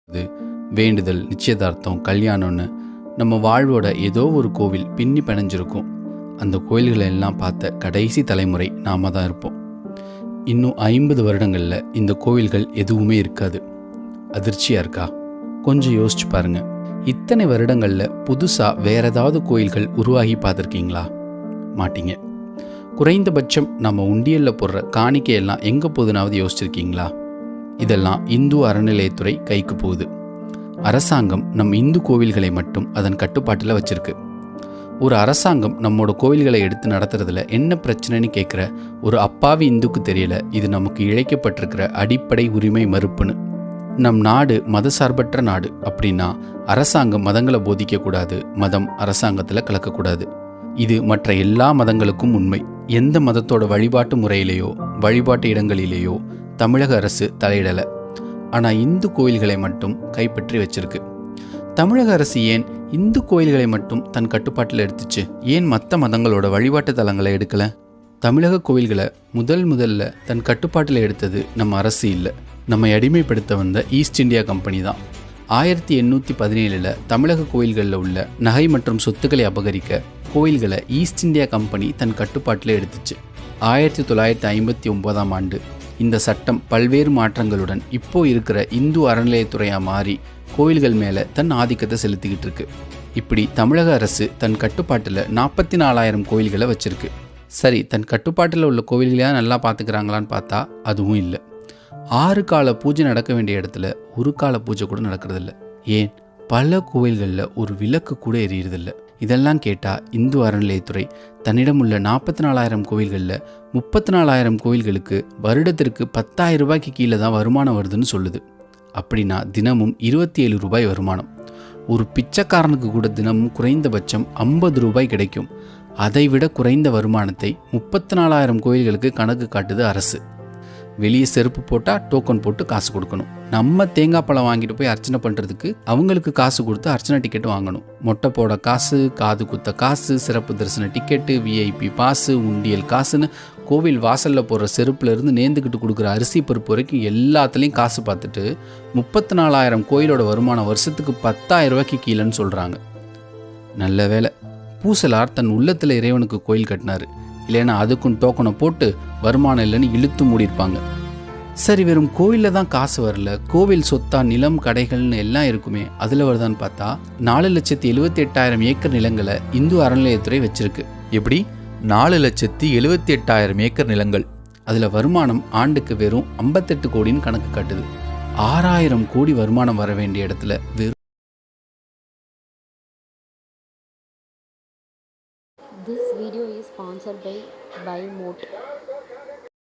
இது வேண்டுதல், நிச்சயதார்த்தம், கல்யாணம்னு நம்ம வாழ்வோட ஏதோ ஒரு கோவில் பின்னி பிணைஞ்சிருக்கும். அந்த கோயில்களை எல்லாம் பார்த்த கடைசி தலைமுறை நாம தான் இருப்போம். இன்னும் 50 வருடங்களில் இந்த கோவில்கள் எதுவுமே இருக்காது. அதிர்ச்சியாக இருக்கா? கொஞ்சம் யோசிச்சு பாருங்க. இத்தனை வருடங்களில் புதுசாக வேற ஏதாவது கோயில்கள் உருவாகி பார்த்துருக்கீங்களா? மாட்டீங்க. குறைந்தபட்சம் நம்ம உண்டியலில் போடுற காணிக்கையெல்லாம் எங்கே போகுதுனாவது யோசிச்சிருக்கீங்களா? இதெல்லாம் இந்து அறநிலையத்துறை கைக்கு போகுது. அரசாங்கம் நம் இந்து கோவில்களை மட்டும் அதன் கட்டுப்பாட்டில் வச்சிருக்கு. ஒரு அரசாங்கம் நம்மளோட கோவில்களை எடுத்து நடத்துறதுல என்ன பிரச்சனைன்னு கேட்குற ஒரு அப்பாவி இந்துக்கு தெரியல இது நமக்கு இழைக்கப்பட்டிருக்கிற அடிப்படை உரிமை மறுப்புன்னு. நம் நாடு மதசார்பற்ற நாடு அப்படின்னா அரசாங்கம் மதங்களை போதிக்கக்கூடாது, மதம் அரசாங்கத்தில் கலக்கக்கூடாது. இது மற்ற எல்லா மதங்களுக்கும் உண்மை. எந்த மதத்தோட வழிபாட்டு முறையிலேயோ வழிபாட்டு இடங்களிலேயோ தமிழக அரசு தலையிடலை. ஆனால் இந்து கோயில்களை மட்டும் கைப்பற்றி வச்சிருக்கு. தமிழக அரசு ஏன் இந்து கோயில்களை மட்டும் தன் கட்டுப்பாட்டில் எடுத்துச்சு? ஏன் மற்ற மதங்களோட வழிபாட்டு தலங்களை எடுக்கலை? தமிழக கோயில்களை முதல்ல தன் கட்டுப்பாட்டில் எடுத்தது நம்ம அரசு இல்லை, நம்மை அடிமைப்படுத்த வந்த ஈஸ்ட் இந்தியா கம்பெனி தான். 1817 தமிழக கோயில்களில் உள்ள நகை மற்றும் சொத்துக்களை அபகரிக்க கோயில்களை ஈஸ்ட் இந்தியா கம்பெனி தன் கட்டுப்பாட்டில் எடுத்துச்சு. 1959 ஆண்டு இந்த சட்டம் பல்வேறு மாற்றங்களுடன் இப்போ இருக்கிற இந்து அறநிலையத்துறையாக மாறி கோயில்கள் மேலே தன் ஆதிக்கத்தை செலுத்திக்கிட்டு இருக்கு. இப்படி தமிழக அரசு தன் கட்டுப்பாட்டில் 44,000 கோயில்களை வச்சிருக்கு. சரி, தன் கட்டுப்பாட்டில் உள்ள கோயில்களையாக நல்லா பார்த்துக்கிறாங்களான்னு பார்த்தா அதுவும் இல்லை. 6 கால பூஜை நடக்க வேண்டிய இடத்துல ஒரு கால பூஜை கூட நடக்கிறதில்ல. ஏன்? பல கோயில்களில் ஒரு விளக்கு கூட எரியறதில்ல. இதெல்லாம் கேட்டால் இந்து அறநிலையத்துறை தன்னிடம் உள்ள 44,000 கோயில்களில் 34,000 கோயில்களுக்கு வருடத்திற்கு 10,000 ரூபாய்க்கு கீழே தான் வருமானம் வருதுன்னு சொல்லுது. அப்படின்னா தினமும் 27 ரூபாய் வருமானம். ஒரு பிச்சைக்காரனுக்கு கூட தினமும் குறைந்தபட்சம் 50 ரூபாய் கிடைக்கும். அதைவிட குறைந்த வருமானத்தை 34,000 கோயில்களுக்கு கணக்கு காட்டுது அரசு. வெளியே செருப்பு போட்டால் டோக்கன் போட்டு காசு கொடுக்கணும். நம்ம தேங்காய் பழம் வாங்கிட்டு போய் அர்ச்சனை பண்ணுறதுக்கு அவங்களுக்கு காசு கொடுத்து அர்ச்சனை டிக்கெட் வாங்கணும். மொட்டை போட காசு, காது குத்த காசு, சிறப்பு தரிசன டிக்கெட்டு, விஐபி பாஸு, உண்டியல் காசுன்னு கோவில் வாசலில் போடுற செருப்புலேருந்து நேர்ந்துக்கிட்டு கொடுக்குற அரிசி பருப்பு வரைக்கும் எல்லாத்துலேயும் காசு பார்த்துட்டு 34,000 கோயிலோட வருமானம் வருஷத்துக்கு 10,000 ரூபாய்க்கு கீழேன்னு சொல்கிறாங்க. நல்ல வேலை பூசலார் தன் உள்ளத்தில் இறைவனுக்கு கோயில் கட்டினார். இல்லைன்னா அதுக்கும் டோக்கனை போட்டு வருமானம் இல்லைன்னு இழுத்து மூடியிருப்பாங்க. சரி, வெறும் கோயிலில் தான் காசு வரல, கோவில் சொத்தா நிலம் கடைகள்னு எல்லாம் இருக்குமே, அதில் வருதான்னு பார்த்தா 4,78,000 ஏக்கர் நிலங்களை இந்து அறநிலையத்துறை வச்சிருக்கு. எப்படி? 4,78,000 ஏக்கர் நிலங்கள். அதில் வருமானம் ஆண்டுக்கு வெறும் 58 கோடின்னு கணக்கு காட்டுது. 6,000 கோடி வருமானம் வர வேண்டிய இடத்துல வெறும் This video is sponsored by BuyMote.